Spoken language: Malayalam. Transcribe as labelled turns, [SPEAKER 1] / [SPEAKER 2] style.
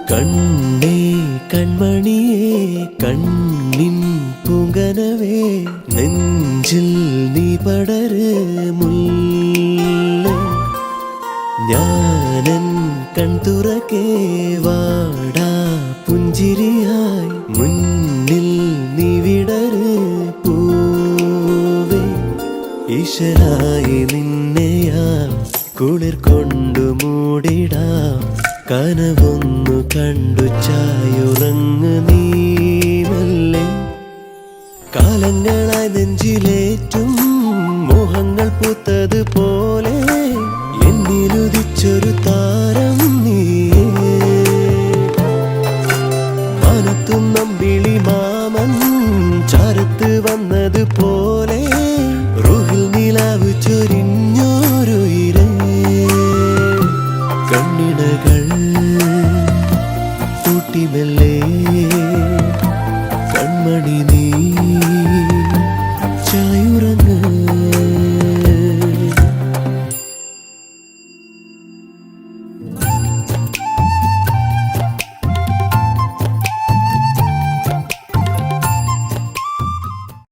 [SPEAKER 1] കണ്ണേ കൺമണിയേ കണ്ണിൻ പൂങ്കനവേ നെഞ്ചിൽ നീ പടര് മുല്ലേ ഞാനൻ കൺതുറക്കേ വാടാ പുഞ്ചിരിയായി മുന്നിൽ നീ വിടര് പൂവേ ഈശ്വരായി നിന്നെയാ കുളിർ കൊണ്ടു മൂടിടാം കനവൊന്നു കണ്ടു ചായുറങ്ങ് നീ മെല്ലെ കാലങ്ങളായി നെഞ്ചിലേറ്റും മോഹങ്ങൾ പൂത്തത് പോലെ എന്നിലുദിച്ചൊരു താരം നീയേ മനത്തും നമ്പിളി മാമൻ ചാരത്ത് വന്നത് പോലെ റൂഹിൽ നിലാവ് ചൊരിഞ്ഞോരുയിരേ കണ്ണിണകൾ പൂട്ടിമെല്ലേ